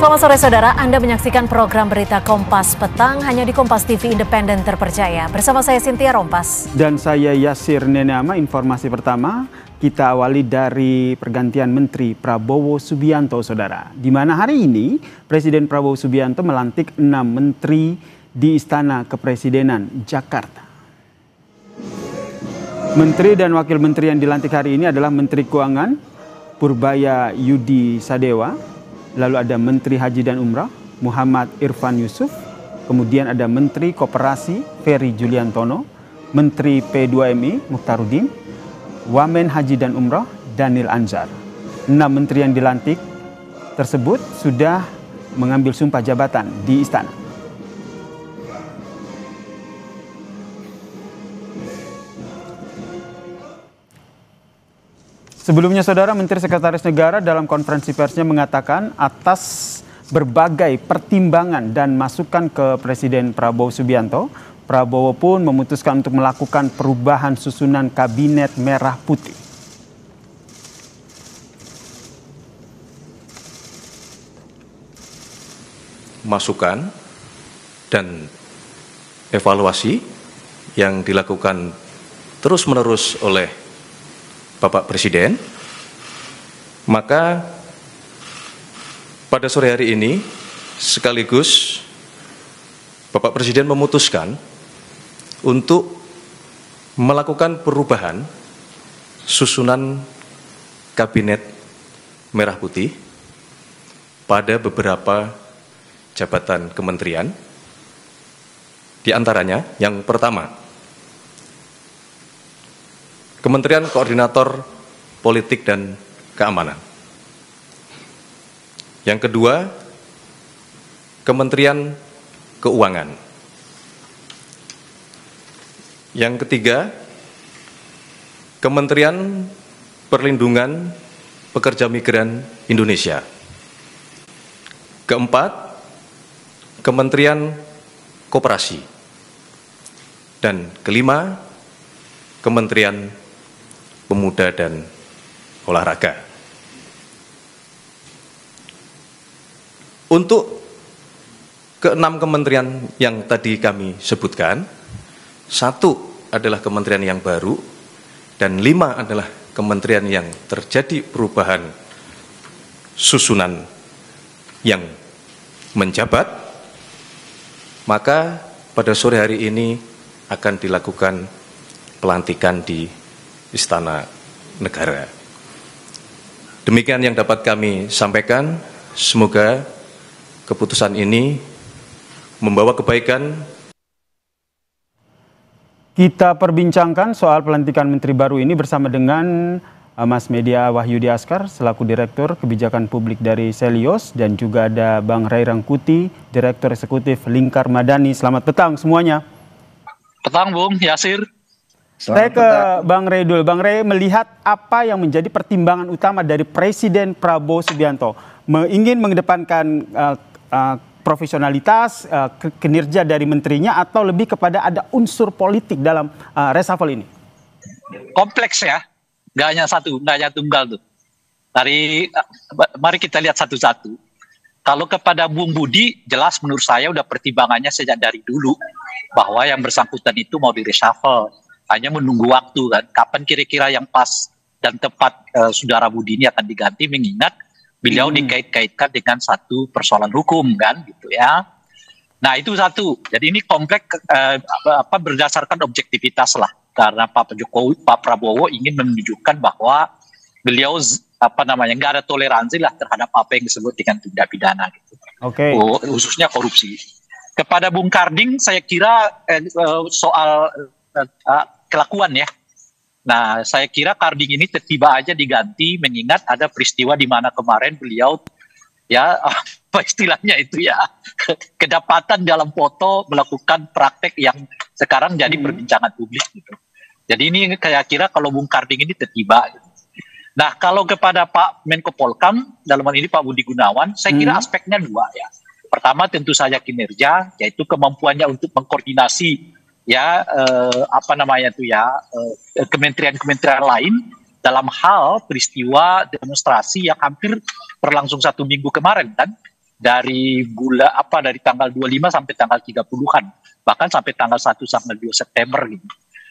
Selamat sore saudara, Anda menyaksikan program berita Kompas Petang hanya di Kompas TV Independen Terpercaya. Bersama saya Cynthia Rompas. Dan saya Yasir Nenama. Informasi pertama kita awali dari pergantian Menteri Prabowo Subianto saudara. Di mana hari ini Presiden Prabowo Subianto melantik 6 menteri di Istana Kepresidenan Jakarta. Menteri dan wakil menteri yang dilantik hari ini adalah Menteri Keuangan Purbaya Yudi Sadewa. Lalu ada Menteri Haji dan Umrah Muhammad Irfan Yusuf, kemudian ada Menteri Koperasi Ferry Juliantono, Menteri P2MI Mukhtarudin, Wamen Haji dan Umrah Daniel Anzar. 6 menteri yang dilantik tersebut sudah mengambil sumpah jabatan di istana. Sebelumnya saudara, Menteri Sekretaris Negara dalam konferensi persnya mengatakan atas berbagai pertimbangan dan masukan ke Presiden Prabowo Subianto, Prabowo pun memutuskan untuk melakukan perubahan susunan Kabinet Merah Putih. Masukan dan evaluasi yang dilakukan terus-menerus oleh Bapak Presiden, maka pada sore hari ini sekaligus Bapak Presiden memutuskan untuk melakukan perubahan susunan Kabinet Merah Putih pada beberapa jabatan kementerian. Di antaranya yang pertama, Kementerian Koordinator Politik dan Keamanan. Yang kedua, Kementerian Keuangan. Yang ketiga, Kementerian Perlindungan Pekerja Migran Indonesia. Keempat, Kementerian Koperasi. Dan kelima, Kementerian Pemuda dan Olahraga. Untuk ke-6 kementerian yang tadi kami sebutkan, 1 adalah kementerian yang baru dan 5 adalah kementerian yang terjadi perubahan susunan yang menjabat, maka pada sore hari ini akan dilakukan pelantikan di Istana Negara. Demikian yang dapat kami sampaikan. Semoga keputusan ini membawa kebaikan. Kita perbincangkan soal pelantikan menteri baru ini bersama dengan Mas Media Wahyudi Askar selaku Direktur Kebijakan Publik dari Selios, dan juga ada Bang Ray Rangkuti, Direktur Eksekutif Lingkar Madani. Selamat petang semuanya. Petang Bung Yasir. Saya ke Bang Ray dulu. Bang Ray, melihat apa yang menjadi pertimbangan utama dari Presiden Prabowo Subianto ingin mengedepankan profesionalitas, kinerja dari menterinya, atau lebih kepada ada unsur politik dalam reshuffle ini? Kompleks ya, nggak hanya satu, nggak hanya tunggal tuh. Mari kita lihat satu-satu. Kalau kepada Bung Budi, jelas menurut saya udah pertimbangannya sejak dari dulu bahwa yang bersangkutan itu mau di reshuffle. Hanya menunggu waktu kan, kapan kira-kira yang pas dan tepat Saudara Budi ini akan diganti, mengingat beliau dikait-kaitkan dengan satu persoalan hukum kan, gitu ya. Nah itu satu. Jadi ini kompleks berdasarkan objektivitas lah, karena Pak Prabowo ingin menunjukkan bahwa beliau nggak ada toleransi lah terhadap apa yang disebut dengan tindak pidana gitu. Oke. Khususnya korupsi. Kepada Bung Karding saya kira soal kelakuan ya. Nah, saya kira Karding ini tiba aja diganti mengingat ada peristiwa di mana kemarin beliau ya apa istilahnya itu ya kedapatan dalam foto melakukan praktek yang sekarang jadi perbincangan publik gitu. Jadi ini saya kira kalau Bung Karding ini tertiba. Gitu. Nah, kalau kepada Pak Menko Polkam dalam hal ini Pak Budi Gunawan, saya kira aspeknya dua ya. Pertama tentu saja kinerja, yaitu kemampuannya untuk mengkoordinasi ya kementerian-kementerian lain dalam hal peristiwa demonstrasi yang hampir berlangsung 1 minggu kemarin kan, dari dari tanggal 25 sampai tanggal 30-an, bahkan sampai tanggal 1 sampai 2 September gitu.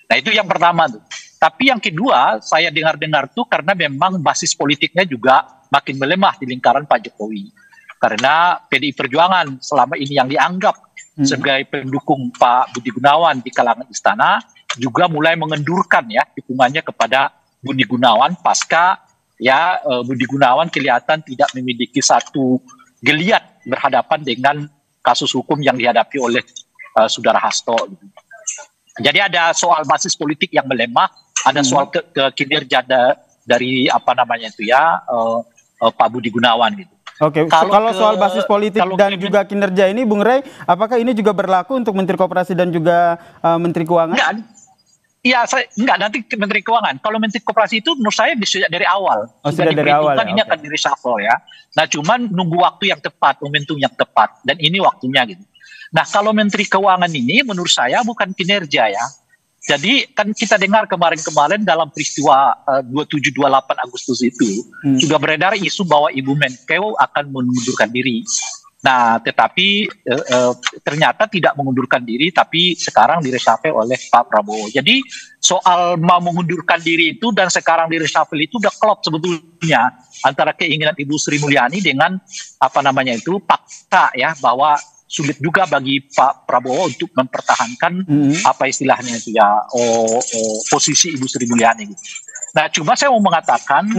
Nah, itu yang pertama tuh. Tapi yang kedua, saya dengar-dengar tuh karena memang basis politiknya juga makin melemah di lingkaran Pak Jokowi. Karena PDI Perjuangan selama ini yang dianggap sebagai pendukung Pak Budi Gunawan di kalangan istana juga mulai mengendurkan ya dukungannya kepada Budi Gunawan pasca Budi Gunawan kelihatan tidak memiliki satu geliat berhadapan dengan kasus hukum yang dihadapi oleh saudara Hasto. Jadi ada soal basis politik yang melemah, ada soal kinerja dari Pak Budi Gunawan gitu. Oke, kalau soal basis politik dan juga kinerja ini, Bung Rey, apakah ini juga berlaku untuk Menteri Koperasi dan juga Menteri Keuangan? Enggak, nanti Menteri Keuangan. Kalau Menteri Koperasi itu menurut saya sejak dari awal. Sudah dari awal ya? Ini akan di-reshuffle ya. Nah, cuman nunggu waktu yang tepat, momentum yang tepat. Dan ini waktunya gitu. Nah, kalau Menteri Keuangan ini menurut saya bukan kinerja ya. Jadi kan kita dengar kemarin-kemarin dalam peristiwa 27-28 Agustus itu sudah beredar isu bahwa Ibu Menkeu akan mengundurkan diri. Nah, tetapi ternyata tidak mengundurkan diri, tapi sekarang direshuffle oleh Pak Prabowo. Jadi soal mau mengundurkan diri itu dan sekarang direshuffle itu udah klop sebetulnya antara keinginan Ibu Sri Mulyani dengan fakta ya bahwa sulit juga bagi Pak Prabowo untuk mempertahankan posisi Ibu Sri Mulyani. Gitu. Nah, cuma saya mau mengatakan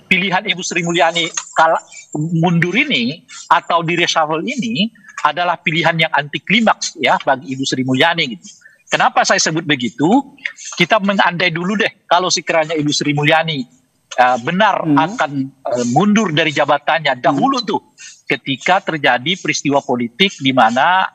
pilihan Ibu Sri Mulyani kalau mundur ini atau di reshuffle ini adalah pilihan yang anti klimaks ya bagi Ibu Sri Mulyani. Gitu. Kenapa saya sebut begitu? Kita mengandai dulu deh kalau sekiranya Ibu Sri Mulyani benar akan mundur dari jabatannya dahulu tuh ketika terjadi peristiwa politik di mana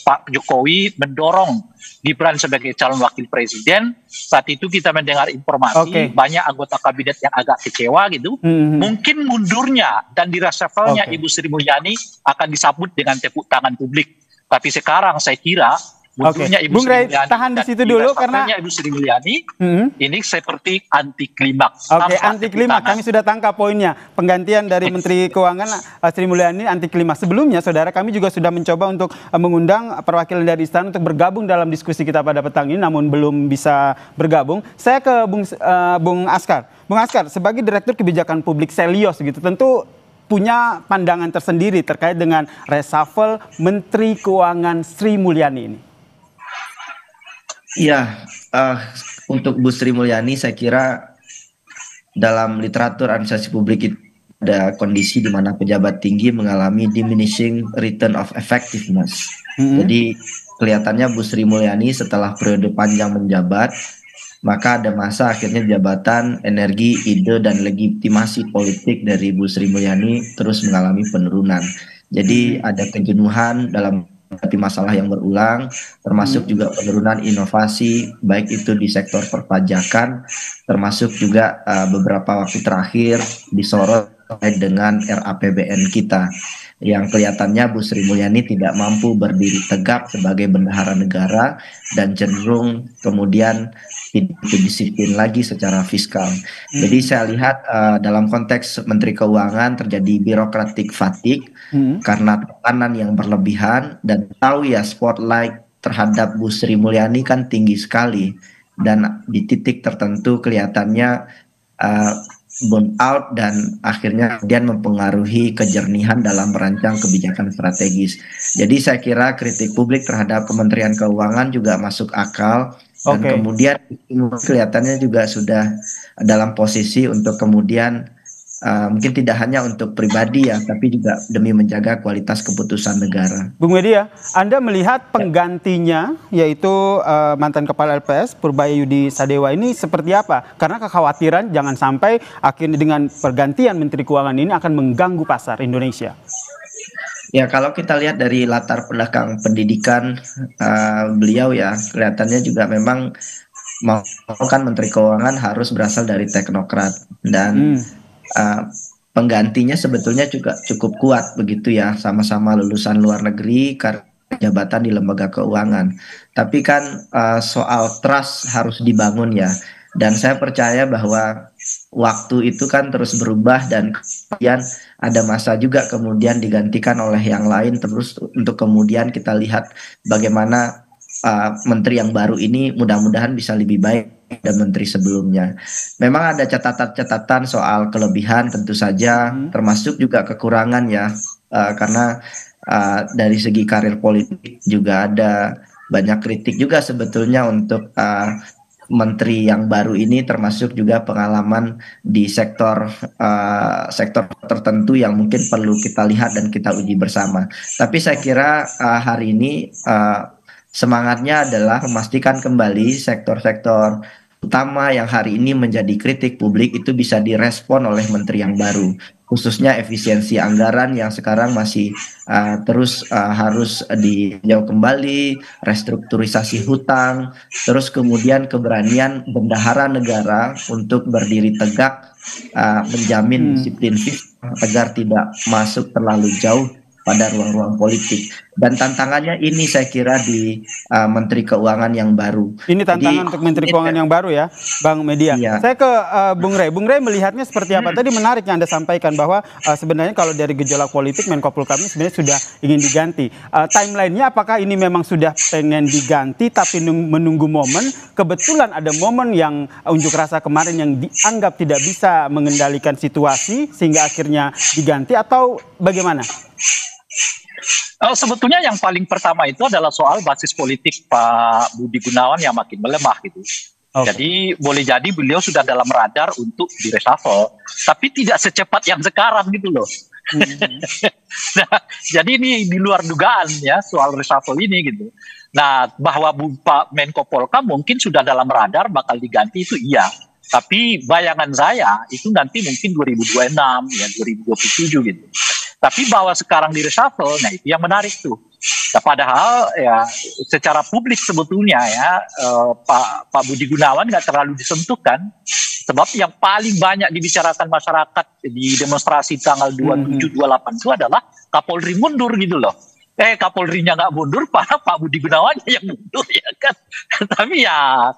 Pak Jokowi mendorong Gibran sebagai calon wakil presiden. Saat itu kita mendengar informasi banyak anggota kabinet yang agak kecewa gitu. Mungkin mundurnya dan dirasafalnya Ibu Sri Mulyani akan disambut dengan tepuk tangan publik. Tapi sekarang saya kira mundurnya Ibu Sri Mulyani tahan di situ dulu karena Ibu Sri Mulyani ini seperti anti klimaks. Anti klimaks. Kami sudah tangkap poinnya. Penggantian dari Menteri Keuangan Sri Mulyani anti klimaks. Sebelumnya, saudara, kami juga sudah mencoba untuk mengundang perwakilan dari istana untuk bergabung dalam diskusi kita pada petang ini, namun belum bisa bergabung. Saya ke Bung Askar. Bung Askar, sebagai Direktur Kebijakan Publik Selios gitu, tentu punya pandangan tersendiri terkait dengan reshuffle Menteri Keuangan Sri Mulyani ini. Iya, untuk Bu Sri Mulyani saya kira dalam literatur administrasi publik itu ada kondisi di mana pejabat tinggi mengalami diminishing return of effectiveness. Jadi kelihatannya Bu Sri Mulyani setelah periode panjang menjabat, maka ada masa akhirnya jabatan, energi, ide, dan legitimasi politik dari Bu Sri Mulyani terus mengalami penurunan. Jadi ada kejenuhan dalam menghadapi masalah yang berulang, termasuk juga penurunan inovasi, baik itu di sektor perpajakan, termasuk juga beberapa waktu terakhir disorot dengan RAPBN kita, yang kelihatannya Bu Sri Mulyani tidak mampu berdiri tegak sebagai bendahara negara dan cenderung kemudian tidak disiplin lagi secara fiskal. Jadi saya lihat dalam konteks Menteri Keuangan terjadi birokratik fatigue karena tekanan yang berlebihan, dan tahu ya spotlight terhadap Bu Sri Mulyani kan tinggi sekali, dan di titik tertentu kelihatannya burn out dan akhirnya kemudian mempengaruhi kejernihan dalam merancang kebijakan strategis. Jadi saya kira kritik publik terhadap Kementerian Keuangan juga masuk akal, dan kemudian kelihatannya juga sudah dalam posisi untuk kemudian mungkin tidak hanya untuk pribadi ya, tapi juga demi menjaga kualitas keputusan negara. Bung Media, Anda melihat penggantinya yaitu mantan Kepala LPS Purbaya Yudi Sadewa ini seperti apa? Karena kekhawatiran jangan sampai akhirnya dengan pergantian Menteri Keuangan ini akan mengganggu pasar Indonesia. Ya, kalau kita lihat dari latar belakang pendidikan beliau ya, kelihatannya juga memang mau kan Menteri Keuangan harus berasal dari teknokrat, dan penggantinya sebetulnya juga cukup kuat begitu ya, sama-sama lulusan luar negeri karena jabatan di lembaga keuangan. Tapi kan soal trust harus dibangun ya, dan saya percaya bahwa waktu itu kan terus berubah dan kemudian ada masa juga kemudian digantikan oleh yang lain terus untuk kemudian kita lihat bagaimana menteri yang baru ini mudah-mudahan bisa lebih baik dari menteri sebelumnya. Memang ada catatan-catatan soal kelebihan tentu saja, termasuk juga kekurangan ya, karena dari segi karir politik juga ada banyak kritik juga sebetulnya untuk menteri yang baru ini, termasuk juga pengalaman di sektor tertentu yang mungkin perlu kita lihat dan kita uji bersama. Tapi saya kira hari ini semangatnya adalah memastikan kembali sektor-sektor utama yang hari ini menjadi kritik publik itu bisa direspon oleh menteri yang baru, khususnya efisiensi anggaran yang sekarang masih terus harus ditinjau kembali, restrukturisasi hutang, terus kemudian keberanian bendahara negara untuk berdiri tegak menjamin disiplin fiskal agar tidak masuk terlalu jauh pada ruang-ruang politik. Dan tantangannya ini saya kira di Menteri Keuangan yang baru. Ini tantangan untuk Menteri Keuangan yang baru ya, Bang Media. Iya. Saya ke Bung Rey. Bung Rey melihatnya seperti apa? Tadi menarik yang Anda sampaikan bahwa sebenarnya kalau dari gejolak politik Menko Polhukam ini sebenarnya sudah ingin diganti. Timelinenya apakah ini memang sudah pengen diganti tapi menunggu momen? Kebetulan ada momen yang unjuk rasa kemarin yang dianggap tidak bisa mengendalikan situasi sehingga akhirnya diganti atau bagaimana? Sebetulnya yang paling pertama itu adalah soal basis politik Pak Budi Gunawan yang makin melemah gitu. Okay. Jadi boleh jadi beliau sudah dalam radar untuk di reshuffle, tapi tidak secepat yang sekarang gitu loh. Nah, jadi ini di luar dugaan ya soal reshuffle ini gitu. Nah, bahwa Pak Menko Polhukam mungkin sudah dalam radar bakal diganti itu iya. Tapi bayangan saya itu nanti mungkin 2026 ya 2027 gitu. Tapi bahwa sekarang di reshuffle, nah itu yang menarik tuh. Nah, padahal ya secara publik sebetulnya ya Pak Budi Gunawan nggak terlalu disentuh kan. Sebab yang paling banyak dibicarakan masyarakat di demonstrasi tanggal 27-28 itu adalah Kapolri mundur gitu loh. Kapolrinya nggak mundur, Pak Budi Gunawan yang mundur ya kan. Tapi ya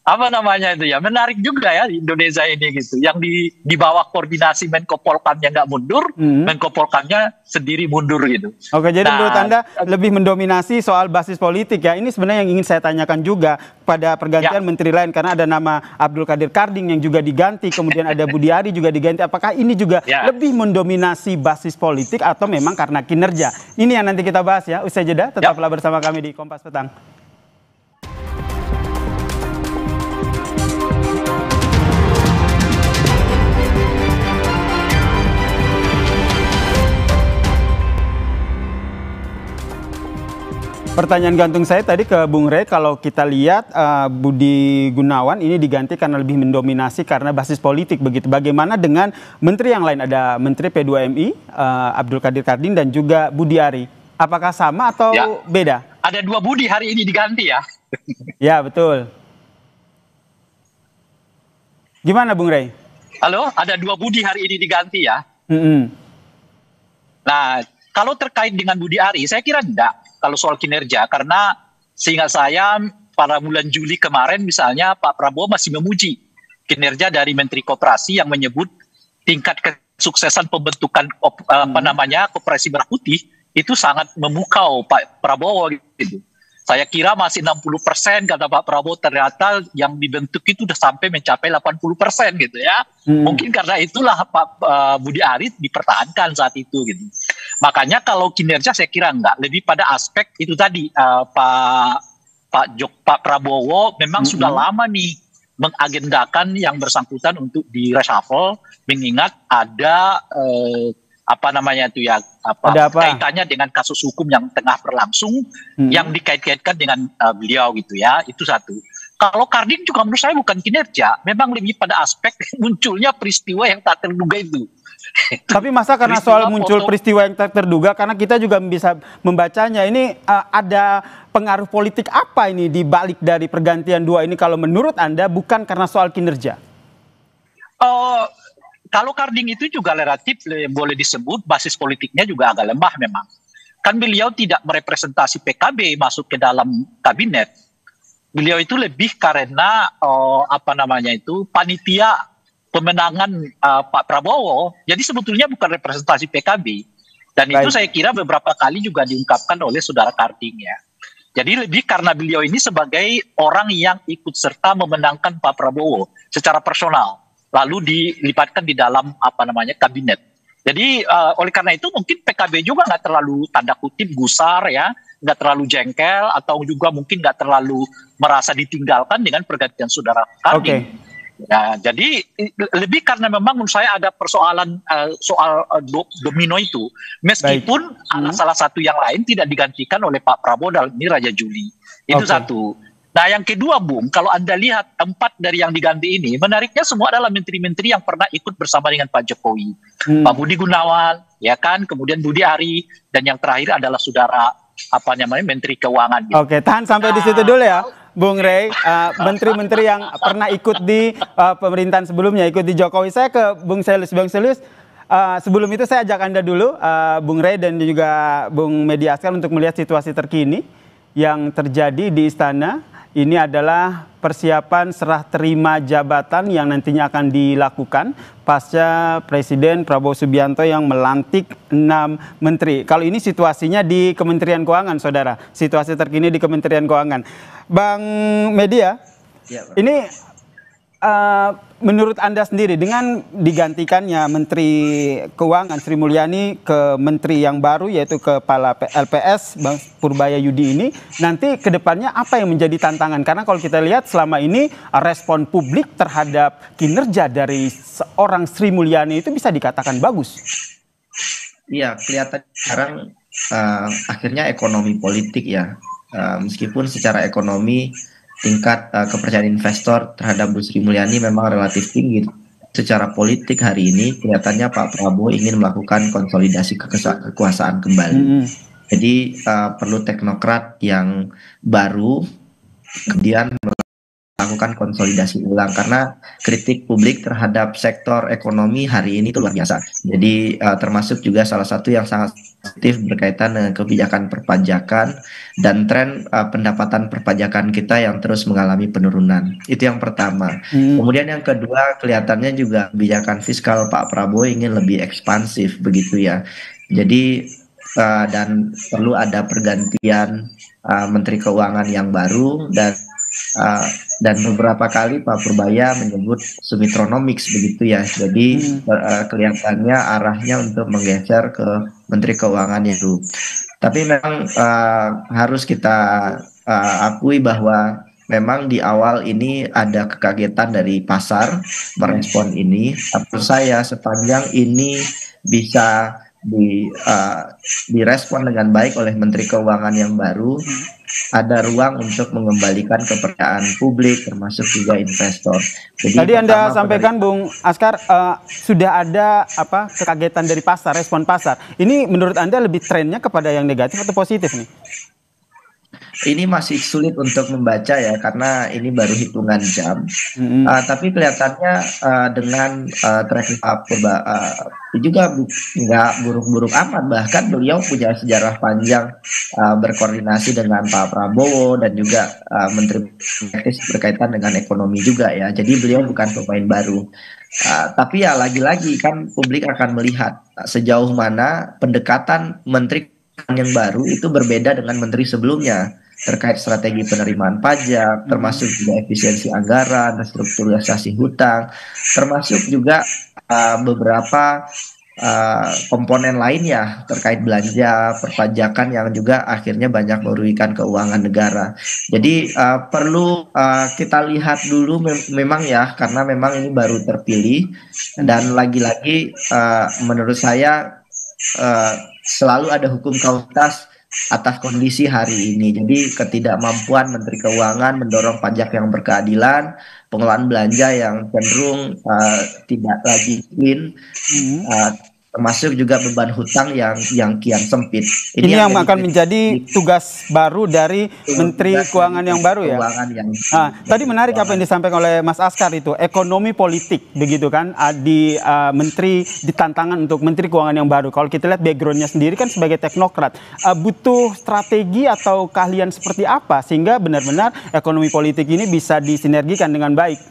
apa namanya itu ya menarik juga ya di Indonesia ini gitu. Yang di bawah koordinasi Menko Polhukamnya nggak mundur, Menko Polhukamnya sendiri mundur gitu. Oke, jadi menurut Anda lebih mendominasi soal basis politik ya. Ini sebenarnya yang ingin saya tanyakan juga pada pergantian menteri lain karena ada nama Abdul Qadir Karding yang juga diganti, kemudian ada Budi Ari juga diganti. Apakah ini juga lebih mendominasi basis politik atau memang karena kinerja? Ini yang nanti kita bahas ya. Usai jeda, tetaplah bersama kami di Kompas Petang. Pertanyaan gantung saya tadi ke Bung Rey, kalau kita lihat Budi Gunawan ini diganti karena lebih mendominasi karena basis politik begitu. Bagaimana dengan menteri yang lain? Ada Menteri P2MI, Abdul Qadir Karding dan juga Budi Ari. Apakah sama atau beda? Ada 2 Budi hari ini diganti ya. Ya, betul. Gimana Bung Rey? Halo, ada 2 Budi hari ini diganti ya. Nah, kalau terkait dengan Budi Ari, saya kira enggak. Kalau soal kinerja, karena seingat saya pada bulan Juli kemarin misalnya Pak Prabowo masih memuji kinerja dari Menteri Koperasi yang menyebut tingkat kesuksesan pembentukan Koperasi Merah Putih itu sangat memukau Pak Prabowo gitu. Saya kira masih 60% kata Pak Prabowo, ternyata yang dibentuk itu sudah sampai mencapai 80% gitu ya. Mungkin karena itulah Pak Budi Ari dipertahankan saat itu gitu. Makanya kalau kinerja saya kira enggak, lebih pada aspek itu tadi Pak Prabowo memang sudah lama nih mengagendakan yang bersangkutan untuk di reshuffle, mengingat ada kaitannya dengan kasus hukum yang tengah berlangsung yang dikait-kaitkan dengan beliau gitu ya. Itu satu. Kalau Karding juga menurut saya bukan kinerja, memang lebih pada aspek munculnya peristiwa yang tak terduga itu. Tapi masa karena soal muncul peristiwa yang tak terduga, karena kita juga bisa membacanya ini ada pengaruh politik apa ini di balik dari pergantian 2 ini kalau menurut Anda bukan karena soal kinerja? Kalau Karding itu juga relatif boleh disebut basis politiknya juga agak lemah memang. Kan beliau tidak merepresentasi PKB masuk ke dalam kabinet. Beliau itu lebih karena panitia pemenangan Pak Prabowo, jadi sebetulnya bukan representasi PKB. Dan itu saya kira beberapa kali juga diungkapkan oleh saudara Karding ya. Jadi lebih karena beliau ini sebagai orang yang ikut serta memenangkan Pak Prabowo secara personal, lalu dilibatkan di dalam kabinet. Jadi oleh karena itu mungkin PKB juga nggak terlalu tanda kutip gusar ya, nggak terlalu jengkel atau juga mungkin nggak terlalu merasa ditinggalkan dengan pergantian saudara Karding. Ya, jadi lebih karena memang menurut saya ada persoalan soal domino itu, meskipun salah satu yang lain tidak digantikan oleh Pak Prabowo dalam ini Raja Juli. Itu satu. Nah yang kedua Bung, kalau Anda lihat 4 dari yang diganti ini, menariknya semua adalah menteri-menteri yang pernah ikut bersama dengan Pak Jokowi. Pak Budi Gunawan, ya kan, kemudian Budi Ari, dan yang terakhir adalah saudara Menteri Keuangan. Gitu. Oke, tahan sampai di situ dulu ya. Bung Rey, menteri-menteri yang pernah ikut di pemerintahan sebelumnya, ikut di Jokowi. Saya ke Bung Selus. Bung Selus, sebelum itu saya ajak Anda dulu, Bung Rey dan juga Bung Medi Askar untuk melihat situasi terkini yang terjadi di Istana. Ini adalah persiapan serah terima jabatan yang nantinya akan dilakukan pasca Presiden Prabowo Subianto yang melantik 6 menteri. Kalau ini situasinya di Kementerian Keuangan, saudara. Situasi terkini di Kementerian Keuangan. Bang Media, ini menurut Anda sendiri dengan digantikannya Menteri Keuangan Sri Mulyani ke Menteri yang baru yaitu Kepala LPS Bang Purbaya Yudi ini, nanti kedepannya apa yang menjadi tantangan? Karena kalau kita lihat selama ini respon publik terhadap kinerja dari seorang Sri Mulyani itu bisa dikatakan bagus. Iya, kelihatan sekarang akhirnya ekonomi politik ya, meskipun secara ekonomi tingkat kepercayaan investor terhadap Bu Sri Mulyani memang relatif tinggi. Secara politik hari ini kelihatannya Pak Prabowo ingin melakukan konsolidasi kekuasaan kembali. Jadi perlu teknokrat yang baru kemudian melakukan konsolidasi ulang, karena kritik publik terhadap sektor ekonomi hari ini itu luar biasa. Jadi termasuk juga salah satu yang sangat positif berkaitan dengan kebijakan perpajakan dan tren pendapatan perpajakan kita yang terus mengalami penurunan. Itu yang pertama. Kemudian yang kedua, kelihatannya juga kebijakan fiskal Pak Prabowo ingin lebih ekspansif begitu ya. Jadi dan perlu ada pergantian Menteri Keuangan yang baru, dan beberapa kali Pak Purbaya menyebut Sumitronomics begitu ya. Jadi kelihatannya arahnya untuk menggeser ke Menteri Keuangan itu. Tapi memang harus kita akui bahwa memang di awal ini ada kekagetan dari pasar merespon ini. Menurut saya sepanjang ini bisa direspon dengan baik oleh Menteri Keuangan yang baru, ada ruang untuk mengembalikan kepercayaan publik termasuk juga investor. Jadi tadi Anda sampaikan Bung Askar sudah ada kekagetan dari pasar, respon pasar. Ini menurut Anda lebih trennya kepada yang negatif atau positif nih? Ini masih sulit untuk membaca ya, karena ini baru hitungan jam. Tapi kelihatannya dengan track juga nggak buruk-buruk amat. Bahkan beliau punya sejarah panjang berkoordinasi dengan Pak Prabowo dan juga Menteri teknis berkaitan dengan ekonomi juga ya. Jadi beliau bukan pemain baru. Tapi ya lagi-lagi kan publik akan melihat sejauh mana pendekatan Menteri yang baru itu berbeda dengan menteri sebelumnya terkait strategi penerimaan pajak, termasuk juga efisiensi anggaran, restrukturisasi hutang, termasuk juga beberapa komponen lainnya terkait belanja perpajakan yang juga akhirnya banyak merugikan keuangan negara. Jadi perlu kita lihat dulu memang ya, karena memang ini baru terpilih, dan lagi-lagi menurut saya selalu ada hukum kautas atas kondisi hari ini. Jadi ketidakmampuan Menteri Keuangan mendorong pajak yang berkeadilan, pengelolaan belanja yang cenderung tidak lagi clean, termasuk juga beban hutang yang kian sempit. Ini yang akan menjadi tugas baru dari Menteri Keuangan yang baru ya. Tadi menarik apa yang disampaikan oleh Mas Askar itu, ekonomi politik begitu kan, di Menteri ditantangan untuk Menteri Keuangan yang baru. Kalau kita lihat backgroundnya sendiri kan sebagai teknokrat, butuh strategi atau keahlian seperti apa sehingga benar-benar ekonomi politik ini bisa disinergikan dengan baik?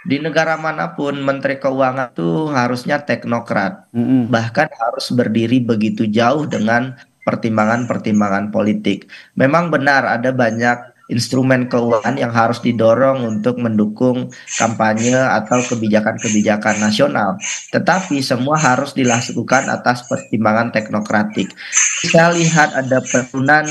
di negara manapun Menteri Keuangan itu harusnya teknokrat, bahkan harus berdiri begitu jauh dengan pertimbangan-pertimbangan politik. Memang benar ada banyak instrumen keuangan yang harus didorong untuk mendukung kampanye atau kebijakan-kebijakan nasional. Tetapi semua harus dilakukan atas pertimbangan teknokratik. Kita lihat ada penurunan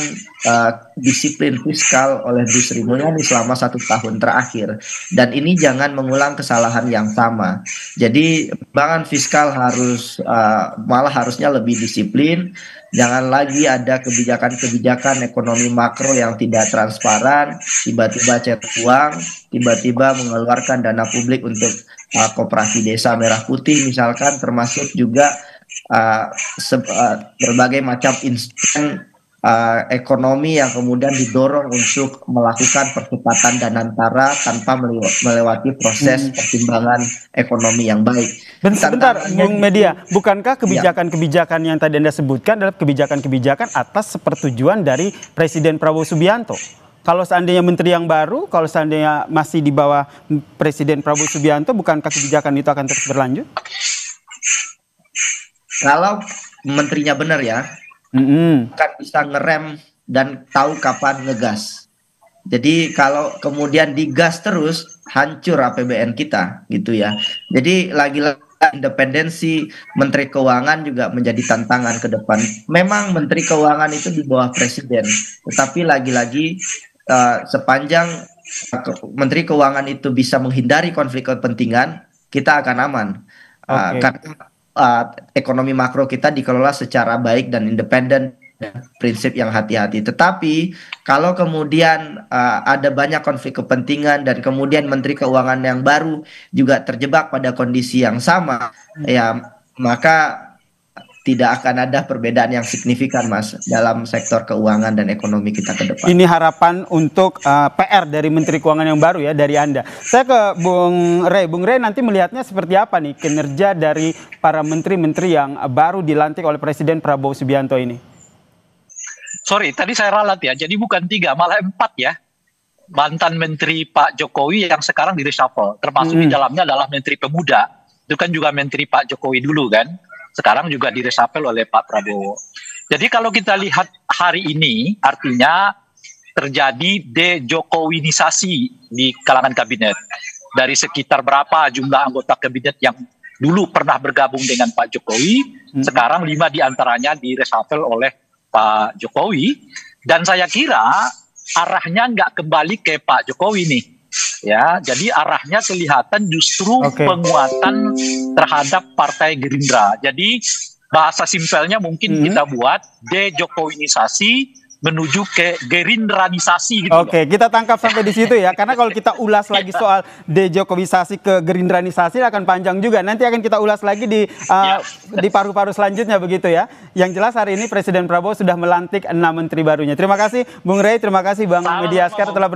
disiplin fiskal oleh Bu Sri Mulyani selama 1 tahun terakhir. Dan ini jangan mengulang kesalahan yang sama. Jadi pertimbangan fiskal harus malah harusnya lebih disiplin. Jangan lagi ada kebijakan-kebijakan ekonomi makro yang tidak transparan, tiba-tiba cetak uang, tiba-tiba mengeluarkan dana publik untuk koperasi desa merah putih misalkan, termasuk juga berbagai macam instrumen ekonomi yang kemudian didorong untuk melakukan percepatan danantara tanpa melewati proses pertimbangan ekonomi yang baik. Sebentar, Bung Media, bukankah kebijakan-kebijakan yang tadi Anda sebutkan adalah kebijakan-kebijakan atas sepersetujuan dari Presiden Prabowo Subianto? Kalau seandainya menteri yang baru, kalau seandainya masih di bawah Presiden Prabowo Subianto, bukankah kebijakan itu akan terus berlanjut? Kalau menterinya benar ya, kan bisa ngerem dan tahu kapan ngegas. Jadi kalau kemudian digas terus, hancur APBN kita gitu ya. Jadi lagi-lagi independensi Menteri Keuangan juga menjadi tantangan ke depan. Memang Menteri Keuangan itu di bawah Presiden, tetapi lagi-lagi sepanjang Menteri Keuangan itu bisa menghindari konflik kepentingan, kita akan aman. Karena ekonomi makro kita dikelola secara baik dan independen, prinsip yang hati-hati. Tetapi kalau kemudian ada banyak konflik kepentingan dan kemudian Menteri Keuangan yang baru juga terjebak pada kondisi yang sama, ya maka tidak akan ada perbedaan yang signifikan, Mas, dalam sektor keuangan dan ekonomi kita ke depan. Ini harapan untuk PR dari Menteri Keuangan yang baru ya dari Anda. Saya ke Bung Rey. Bung Rey nanti melihatnya seperti apa nih kinerja dari para menteri-menteri yang baru dilantik oleh Presiden Prabowo Subianto ini? Sorry, tadi saya ralat ya. Jadi bukan 3, malah 4 ya. Mantan Menteri Pak Jokowi yang sekarang di reshuffle. Termasuk di dalamnya adalah Menteri Pemuda. Itu kan juga Menteri Pak Jokowi dulu kan. Sekarang juga di reshuffle oleh Pak Prabowo. Jadi kalau kita lihat hari ini, artinya terjadi de-Jokowinisasi di kalangan kabinet. Dari sekitar berapa jumlah anggota kabinet yang dulu pernah bergabung dengan Pak Jokowi, sekarang 5 diantaranya di reshuffle oleh Pak Jokowi. Dan saya kira arahnya nggak kembali ke Pak Jokowi nih. Ya, jadi arahnya kelihatan justru penguatan terhadap Partai Gerindra. Jadi bahasa simpelnya mungkin kita buat de-Jokowinisasi menuju ke gerindranisasi gitu. Oke, kita tangkap sampai di situ ya. Karena kalau kita ulas lagi soal de-Jokowisasi ke gerindranisasi akan panjang juga. Nanti akan kita ulas lagi di paru-paru selanjutnya begitu ya. Yang jelas hari ini Presiden Prabowo sudah melantik 6 menteri barunya. Terima kasih Bung Rey, terima kasih Bang Media Askar telah